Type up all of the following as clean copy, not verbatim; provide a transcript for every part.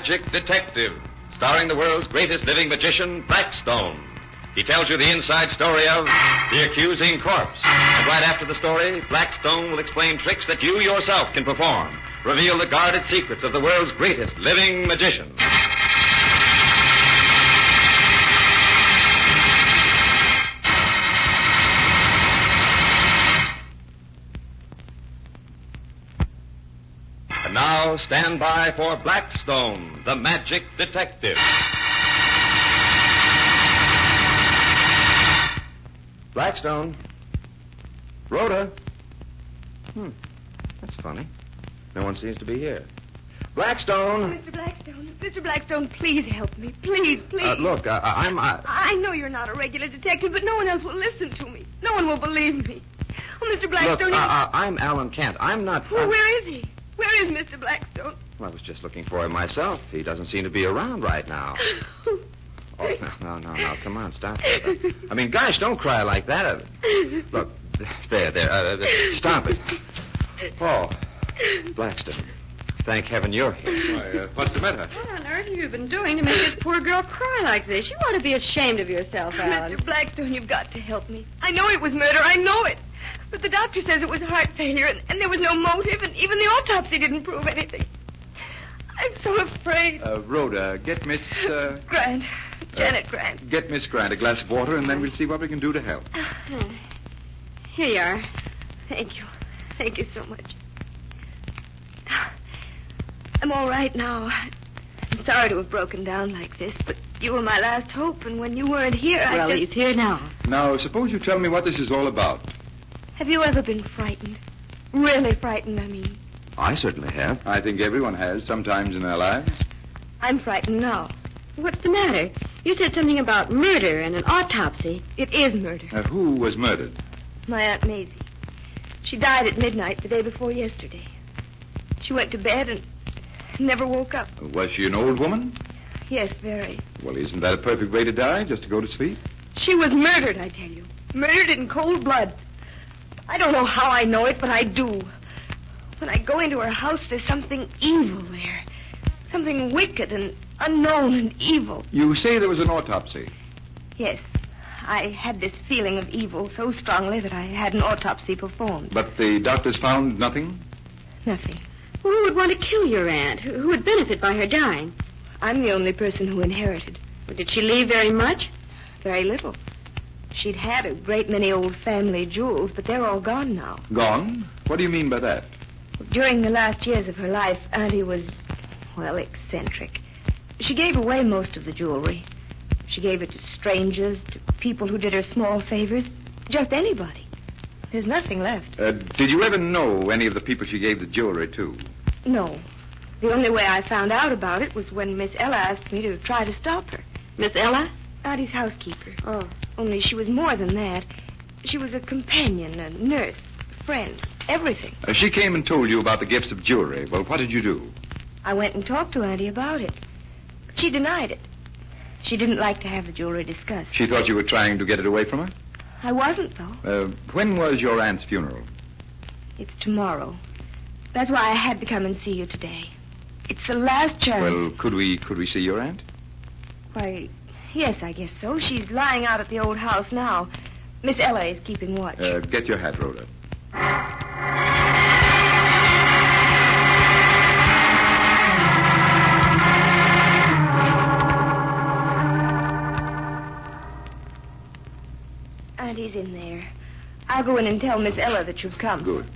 Magic Detective, starring the world's greatest living magician, Blackstone. He tells you the inside story of the accusing corpse. And right after the story, Blackstone will explain tricks that you yourself can perform, reveal the guarded secrets of the world's greatest living magician. And now, stand by for Blackstone, the Magic Detective. Blackstone. Rhoda. That's funny. No one seems to be here. Blackstone. Mr. Blackstone, please help me. Please. Look, I know you're not a regular detective, but no one else will listen to me. No one will believe me. Oh, Mr. Blackstone... Look, I'm Alan Kent. I'm not... Where is he? Where is Mr. Blackstone? Well, I was just looking for him myself. He doesn't seem to be around right now. Oh, no. Come on, stop. I mean, gosh, don't cry like that. Look, there. Stop it. Oh, Blackstone. Thank heaven you're here. Why, what's the matter? What on earth have you been doing to make this poor girl cry like this? You ought to be ashamed of yourself, Alan. Mr. Blackstone, you've got to help me. I know it was murder. I know it. But the doctor says it was heart failure, and there was no motive, and even the autopsy didn't prove anything. I'm so afraid. Rhoda, get Miss... Grant. Janet Grant. Get Miss Grant a glass of water, and then we'll see what we can do to help. Here you are. Thank you. Thank you so much. I'm all right now. I'm sorry to have broken down like this, but you were my last hope, and when you weren't here, Well, he's here now. Now, suppose you tell me what this is all about. Have you ever been frightened? Really frightened, I mean. I certainly have. I think everyone has sometimes in their lives. I'm frightened now. What's the matter? You said something about murder and an autopsy. It is murder. Who was murdered? My Aunt Maisie. She died at midnight the day before yesterday. She went to bed and never woke up. Was she an old woman? Yes, very. Well, isn't that a perfect way to die, just to go to sleep? She was murdered, I tell you. Murdered in cold blood. I don't know how I know it, but I do. When I go into her house, there's something evil there. Something wicked and unknown and evil. You say there was an autopsy. Yes. I had this feeling of evil so strongly that I had an autopsy performed. But the doctors found nothing? Nothing. Well, who would want to kill your aunt? Who would benefit by her dying? I'm the only person who inherited. Well, did she leave very much? Very little. She'd had a great many old family jewels, but they're all gone now. Gone? What do you mean by that? During the last years of her life, Auntie was, well, eccentric. She gave away most of the jewelry. She gave it to strangers, to people who did her small favors, just anybody. There's nothing left. Did you ever know any of the people she gave the jewelry to? No. The only way I found out about it was when Miss Ella asked me to try to stop her. Miss Ella? Auntie's housekeeper. Oh. Only she was more than that. She was a companion, a nurse, a friend, everything. She came and told you about the gifts of jewelry. Well, what did you do? I went and talked to Auntie about it. But she denied it. She didn't like to have the jewelry discussed. She thought you were trying to get it away from her? I wasn't, though. When was your aunt's funeral? It's tomorrow. That's why I had to come and see you today. It's the last chance. Well, could we see your aunt? Why, yes, I guess so. She's lying out at the old house now. Miss Ella is keeping watch. Get your hat, Rhoda. Auntie's in there. I'll go in and tell Miss Ella that you've come. Good.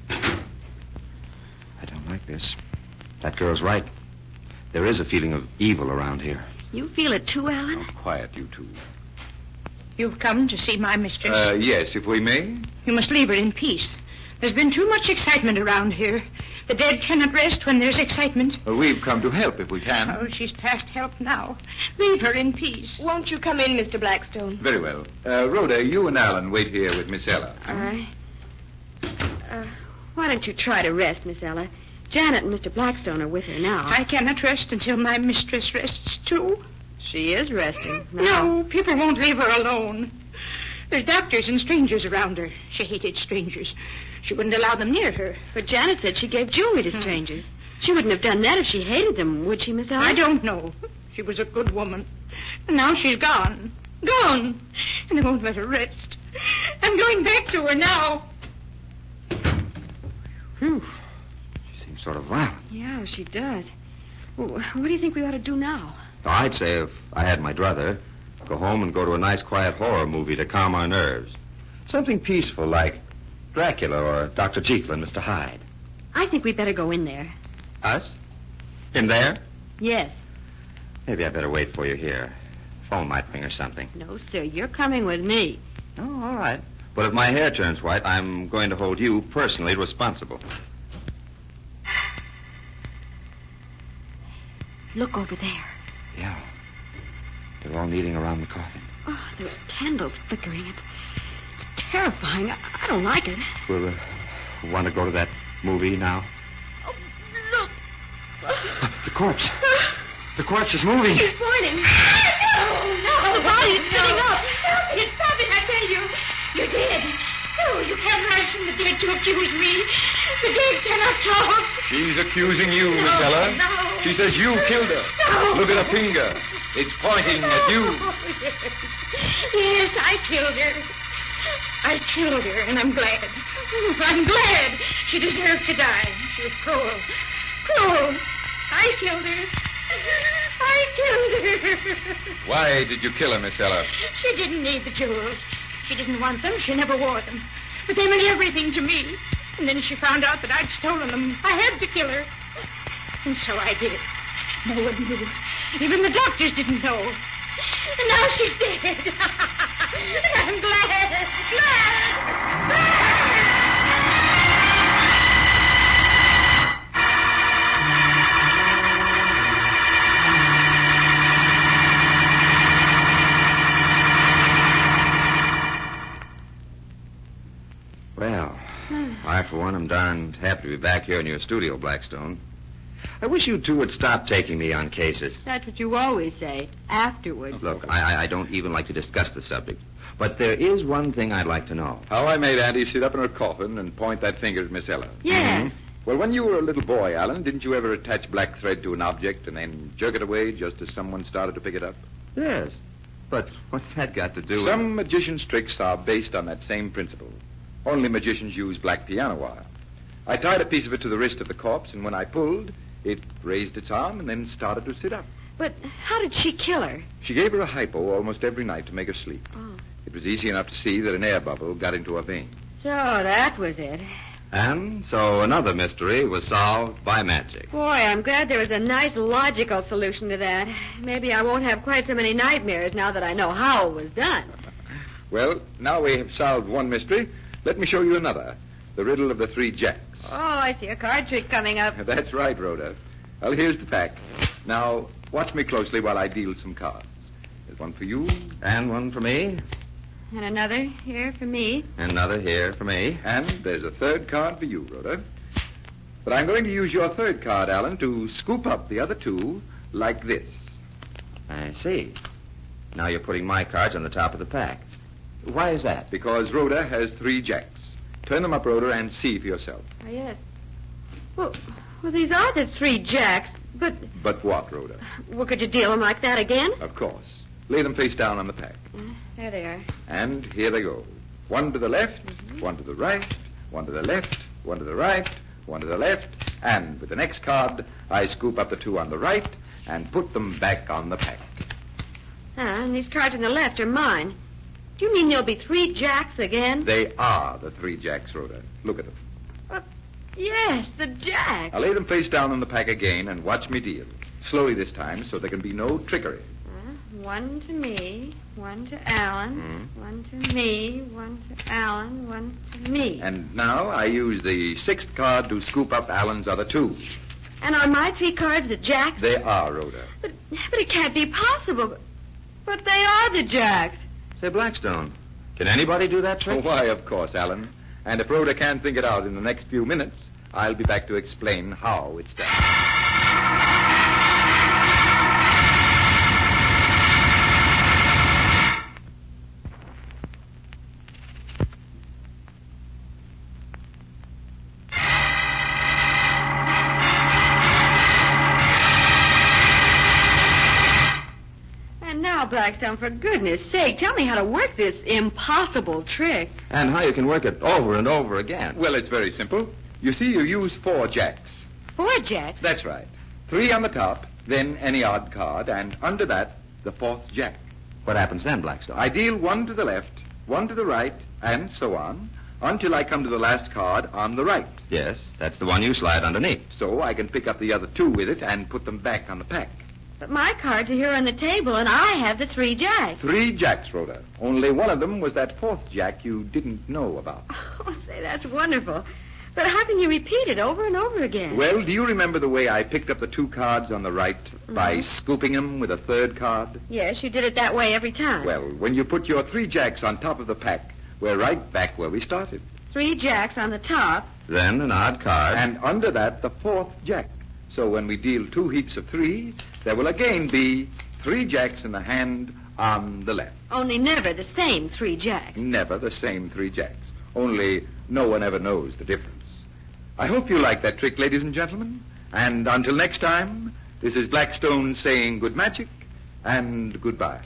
I don't like this. That girl's right. There is a feeling of evil around here. You feel it too, Alan? Oh, quiet, you two. You've come to see my mistress. Yes, if we may. You must leave her in peace. There's been too much excitement around here. The dead cannot rest when there's excitement. We've come to help if we can. Oh, she's past help now. Leave her in peace. Won't you come in, Mr. Blackstone? Very well. Rhoda, you and Alan wait here with Miss Ella. Why don't you try to rest, Miss Ella? Janet and Mr. Blackstone are with her now. I cannot rest until my mistress rests, too. She is resting now. No, people won't leave her alone. There's doctors and strangers around her. She hated strangers. She wouldn't allow them near her. But Janet said she gave jewelry to strangers. She wouldn't have done that if she hated them, would she, Miss Ellen? I don't know. She was a good woman. And now she's gone. Gone. And I won't let her rest. I'm going back to her now. Whew. She seems sort of violent. Yeah, she does. Well, what do you think we ought to do now? Oh, I'd say if I had my druther, go home and go to a nice quiet horror movie to calm our nerves. Something peaceful like Dracula or Dr. Jekyll and Mr. Hyde. I think we'd better go in there. Us? In there? Yes. Maybe I better wait for you here. Phone might ring or something. No, sir, you're coming with me. Oh, all right. But if my hair turns white, I'm going to hold you personally responsible. Look over there. Yeah. They're all kneeling around the coffin. Oh, there's candles flickering. It's terrifying. I don't like it. We'll want to go to that movie now? Oh, look. The corpse. The corpse is moving. She's pointing. No. The body is sitting up. Stop it, I tell you. You're dead. No, you can't rise from the dead to accuse me. The dead cannot talk. She's accusing you, Miss Ella. No. She says you killed her. No. Look at her finger. It's pointing at you. Yes, I killed her. I killed her, and I'm glad. I'm glad. She deserved to die. She was cruel. Cruel. I killed her. I killed her. Why did you kill her, Miss Ella? She didn't need the jewels. She didn't want them. She never wore them. But they meant everything to me. And then she found out that I'd stolen them. I had to kill her. And so I did it. No one knew. Even the doctors didn't know. And now she's dead. And I'm glad. Glad. Well, I, for one, am darned happy to be back here in your studio, Blackstone. I wish you two would stop taking me on cases. That's what you always say. Afterwards. Look, I don't even like to discuss the subject. But there is one thing I'd like to know. How I made Auntie sit up in her coffin and point that finger at Miss Ella. Yes. Well, when you were a little boy, Alan, didn't you ever attach black thread to an object and then jerk it away just as someone started to pick it up? Yes. But what's that got to do with... Some magicians' tricks are based on that same principle. Only magicians use black piano wire. I tied a piece of it to the wrist of the corpse, and when I pulled, it raised its arm and then started to sit up. But how did she kill her? She gave her a hypo almost every night to make her sleep. Oh. It was easy enough to see that an air bubble got into her vein. So that was it. And so another mystery was solved by magic. Boy, I'm glad there was a nice logical solution to that. Maybe I won't have quite so many nightmares now that I know how it was done. Well, now we have solved one mystery. Let me show you another. The riddle of the 3 jacks. Oh, I see a card trick coming up. That's right, Rhoda. Well, here's the pack. Now, watch me closely while I deal some cards. There's one for you. And one for me. And another here for me. And another here for me. And there's a 3rd card for you, Rhoda. But I'm going to use your 3rd card, Alan, to scoop up the other 2 like this. I see. Now you're putting my cards on the top of the pack. Why is that? Because Rhoda has 3 jacks. Turn them up, Rhoda, and see for yourself. Oh, yes. Well, these are the 3 jacks, but... But what, Rhoda? Well, could you deal them like that again? Of course. Lay them face down on the pack. There they are. And here they go. 1 to the left, 1 to the right, 1 to the left, 1 to the right, 1 to the left. And with the next card, I scoop up the 2 on the right and put them back on the pack. And these cards on the left are mine. Do you mean there'll be 3 jacks again? They are the 3 jacks, Rhoda. Look at them. Yes, the jacks. I'll lay them face down on the pack again and watch me deal. Slowly this time, so there can be no trickery. 1 to me, 1 to Alan, 1 to me, 1 to Alan, 1 to me. And now I use the 6th card to scoop up Alan's other 2. And are my 3 cards the jacks? They are, Rhoda. But it can't be possible. But they are the jacks. Say, Blackstone, can anybody do that trick? Oh, why, of course, Alan. And if Rhoda can't think it out in the next few minutes, I'll be back to explain how it's done. Now, Blackstone, for goodness sake, tell me how to work this impossible trick. And how you can work it over and over again. Well, it's very simple. You see, you use 4 jacks. 4 jacks? That's right. 3 on the top, then any odd card, and under that, the 4th jack. What happens then, Blackstone? I deal 1 to the left, 1 to the right, and so on, until I come to the last card on the right. Yes, that's the one you slide underneath. So I can pick up the other 2 with it and put them back on the pack. But my cards are here on the table, and I have the 3 jacks. 3 jacks, Rhoda. Only one of them was that 4th jack you didn't know about. Oh, say, that's wonderful. But how can you repeat it over and over again? Well, do you remember the way I picked up the 2 cards on the right by scooping them with a 3rd card? Yes, you did it that way every time. Well, when you put your 3 jacks on top of the pack, we're right back where we started. 3 jacks on the top. Then an odd card. And under that, the 4th jack. So when we deal 2 heaps of 3, there will again be 3 jacks in the hand on the left. Only never the same 3 jacks. Never the same 3 jacks. Only no one ever knows the difference. I hope you like that trick, ladies and gentlemen. And until next time, this is Blackstone saying good magic and goodbye.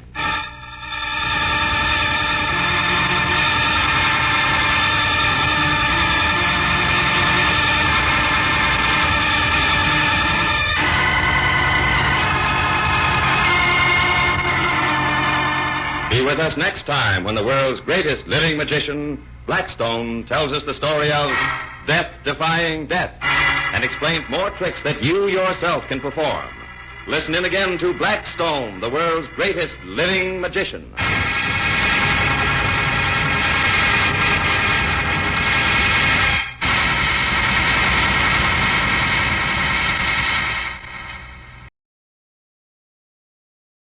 Be with us next time when the world's greatest living magician, Blackstone, tells us the story of death-defying death and explains more tricks that you yourself can perform. Listen in again to Blackstone, the world's greatest living magician.